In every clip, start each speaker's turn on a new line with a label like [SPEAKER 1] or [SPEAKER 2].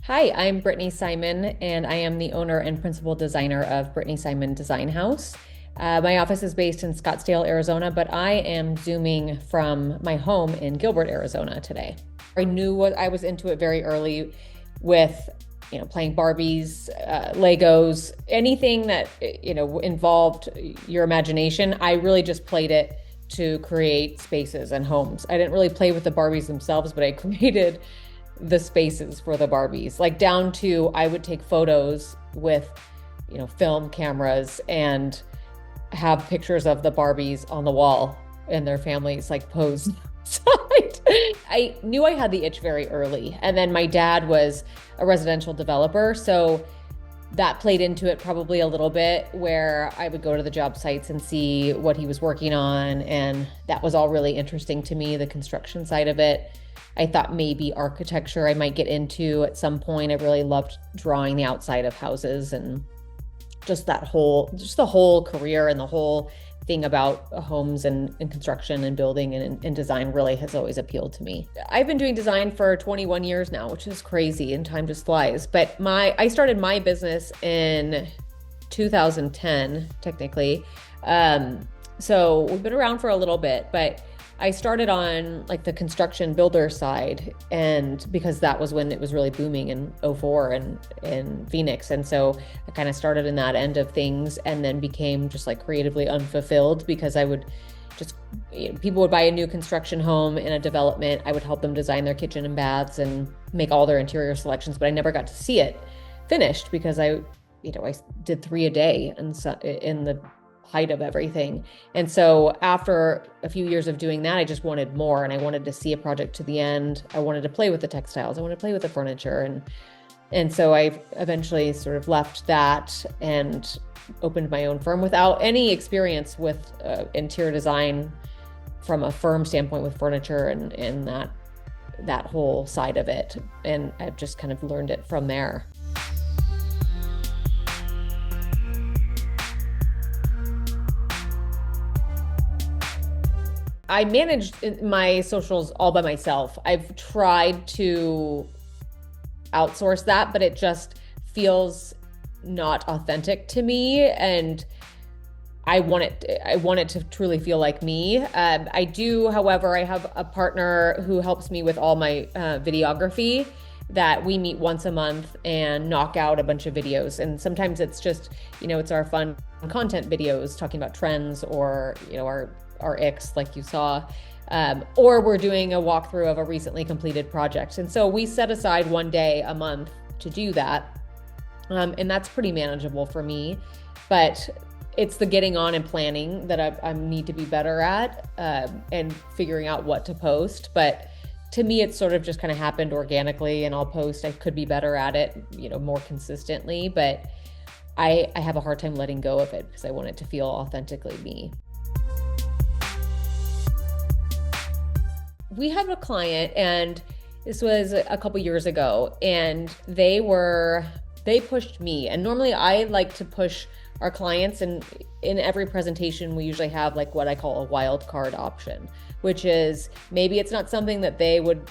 [SPEAKER 1] Hi, I'm Britany Simon, and I am the owner and principal designer of Britany Simon Design House. My office is based in Scottsdale, Arizona, but I am Zooming from my home in Gilbert, Arizona today. I knew what I was into it very early with, playing Barbies, Legos, anything that, involved your imagination. I really just played it to create spaces and homes. I didn't really play with the Barbies themselves, but I created the spaces for the Barbies, like down to I would take photos with, film cameras and have pictures of the Barbies on the wall and their families like posed outside. I knew I had the itch very early. And then my dad was a residential developer. So that played into it probably a little bit, where I would go to the job sites and see what he was working on. And that was all really interesting to me, the construction side of it. I thought maybe architecture I might get into at some point. I really loved drawing the outside of houses, and just the whole career and the whole thing about homes and construction and building and design really has always appealed to me. I've been doing design for 21 years now, which is crazy, and time just flies. But I started my business in 2010, technically. So we've been around for a little bit, but I started on like the construction builder side, and because that was when it was really booming in '04 and in Phoenix. And so I kind of started in that end of things, and then became just like creatively unfulfilled, because I would just, people would buy a new construction home in a development. I would help them design their kitchen and baths and make all their interior selections, but I never got to see it finished because I did 3 a day, and so in the height of everything. And so after a few years of doing that, I just wanted more, and I wanted to see a project to the end. I wanted to play with the textiles. I wanted to play with the furniture. And so I eventually sort of left that and opened my own firm without any experience with interior design from a firm standpoint with furniture and that whole side of it. And I've just kind of learned it from there. I managed my socials all by myself. I've tried to outsource that, but it just feels not authentic to me. And I want it to truly feel like me. I do, however, I have a partner who helps me with all my videography, that we meet once a month and knock out a bunch of videos. And sometimes it's just, it's our fun content videos talking about trends, or, our icks, like you saw, or we're doing a walkthrough of a recently completed project. And so we set aside one day a month to do that. And that's pretty manageable for me, but it's the getting on and planning that I need to be better at, and figuring out what to post. But to me, it's sort of just kind of happened organically, and I'll post. I could be better at it, more consistently, but I have a hard time letting go of it because I want it to feel authentically me. We had a client, and this was a couple years ago, and they pushed me. And normally I like to push our clients, and in every presentation we usually have like what I call a wild card option, which is maybe it's not something that they would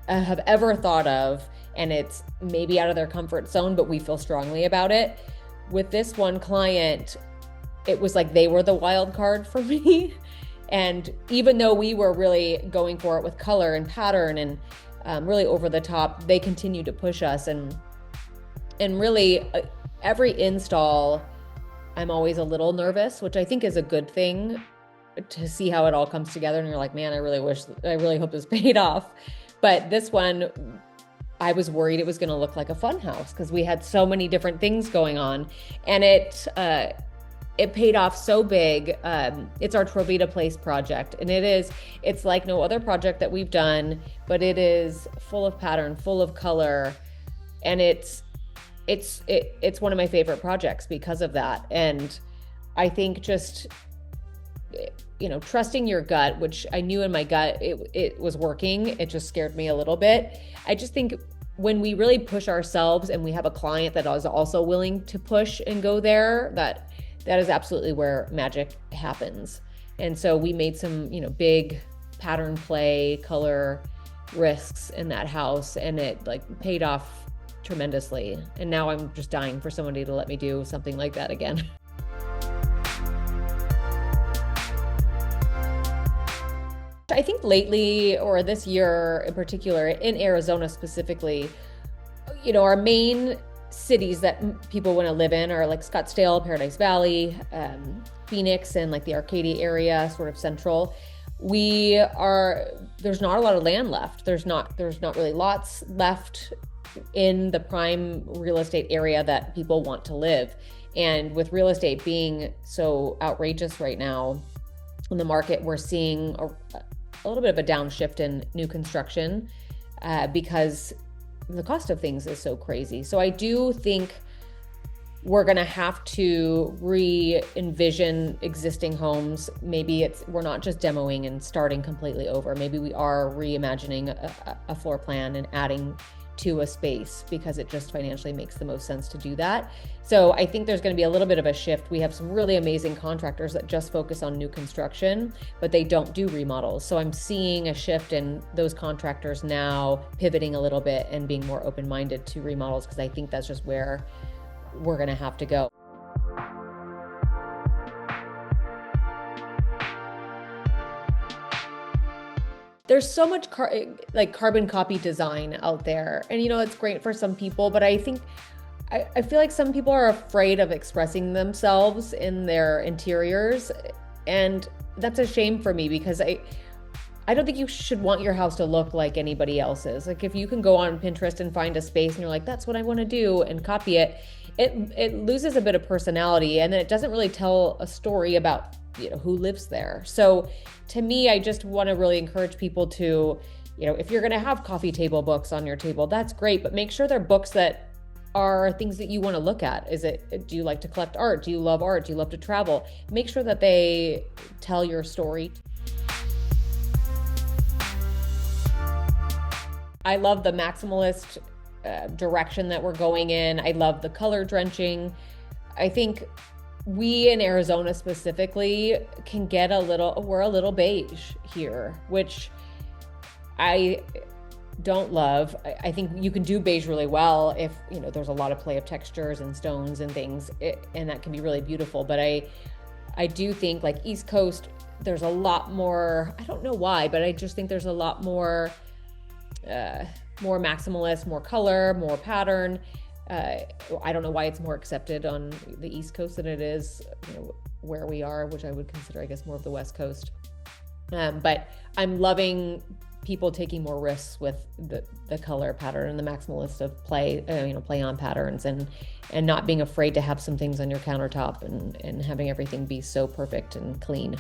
[SPEAKER 1] have ever thought of, and it's maybe out of their comfort zone, but we feel strongly about it. With this one client, it was like they were the wild card for me. And even though we were really going for it with color and pattern and really over the top, they continued to push us. And really every install, I'm always a little nervous, which I think is a good thing, to see how it all comes together. And you're like, man, I really hope this paid off. But this one, I was worried it was going to look like a fun house because we had so many different things going on. And it paid off so big. It's our Trovita Place project, and it's like no other project that we've done, but it is full of pattern, full of color, and it's one of my favorite projects because of that. And I think just, trusting your gut, which I knew in my gut it was working. It just scared me a little bit. I just think when we really push ourselves and we have a client that is also willing to push and go there, that is absolutely where magic happens. And so we made some, big pattern play, color risks in that house, and it like paid off tremendously. And now I'm just dying for somebody to let me do something like that again. I think lately, or this year in particular, in Arizona specifically, our main cities that people want to live in are like Scottsdale, Paradise Valley, Phoenix, and like the Arcadia area, sort of central. There's not a lot of land left. There's not really lots left in the prime real estate area that people want to live. And with real estate being so outrageous right now in the market, we're seeing a little bit of a downshift in new construction because the cost of things is so crazy. So I do think we're going to have to re-envision existing homes. Maybe we're not just demoing and starting completely over. Maybe we are reimagining a floor plan and adding to a space because it just financially makes the most sense to do that. So I think there's going to be a little bit of a shift. We have some really amazing contractors that just focus on new construction, but they don't do remodels. So I'm seeing a shift in those contractors now pivoting a little bit and being more open-minded to remodels, because I think that's just where we're going to have to go. There's so much carbon copy design out there, and it's great for some people, but I think I feel like some people are afraid of expressing themselves in their interiors, and that's a shame for me, because I don't think you should want your house to look like anybody else's. Like, if you can go on Pinterest and find a space and you're like, that's what I want to do, and copy it, it loses a bit of personality, and then it doesn't really tell a story about who lives there. So to me, I just want to really encourage people to, if you're going to have coffee table books on your table, that's great, but make sure they're books that are things that you want to look at. Do you like to collect art? Do you love art? Do you love to travel? Make sure that they tell your story. I love the maximalist direction that we're going in. I love the color drenching. I think we in Arizona specifically can get we're a little beige here, which I don't love. I think you can do beige really well if, there's a lot of play of textures and stones and things, and that can be really beautiful. But I do think, like, East Coast, there's a lot more, I don't know why, but I just think there's a lot more maximalist, more color, more pattern. I don't know why it's more accepted on the East Coast than it is, where we are, which I would consider, I guess, more of the West Coast. But I'm loving people taking more risks with the color pattern and the maximalist of play on patterns, and not being afraid to have some things on your countertop and having everything be so perfect and clean.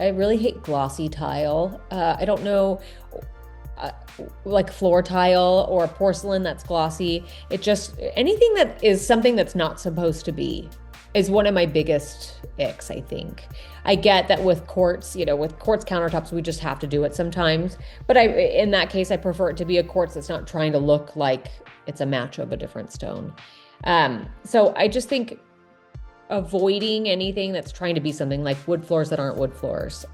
[SPEAKER 1] I really hate glossy tile. I don't know, like floor tile or porcelain that's glossy. Anything that is something that's not supposed to be is one of my biggest icks, I think. I get that with quartz, with quartz countertops, we just have to do it sometimes. But in that case, I prefer it to be a quartz that's not trying to look like it's a match of a different stone. So I just think avoiding anything that's trying to be something, like wood floors that aren't wood floors,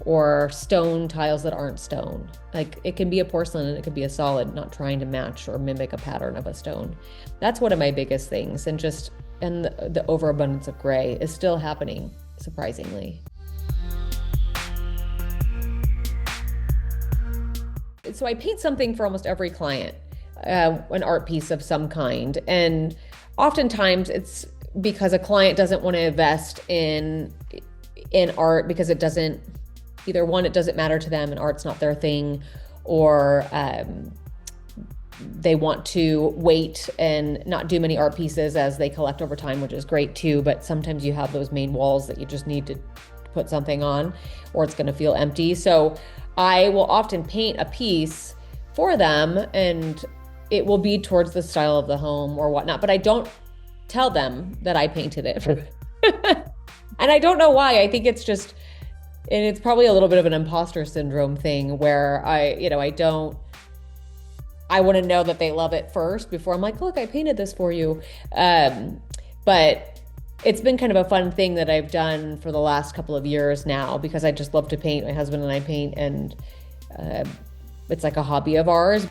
[SPEAKER 1] or stone tiles that aren't stone. Like, it can be a porcelain and it could be a solid, not trying to match or mimic a pattern of a stone. That's one of my biggest things. And the overabundance of gray is still happening, surprisingly. So I paint something for almost every client, an art piece of some kind. And oftentimes it's because a client doesn't want to invest in art because it doesn't matter to them and art's not their thing, or they want to wait and not do many art pieces as they collect over time, which is great too. But sometimes you have those main walls that you just need to put something on, or it's going to feel empty. So I will often paint a piece for them, and it will be towards the style of the home or whatnot, but I don't tell them that I painted it. And I don't know why. I think it's probably a little bit of an imposter syndrome thing, where I want to know that they love it first before I'm like, look, I painted this for you. But It's been kind of a fun thing that I've done for the last couple of years now because I just love to paint. My husband and I paint, and uh, it's like a hobby of ours.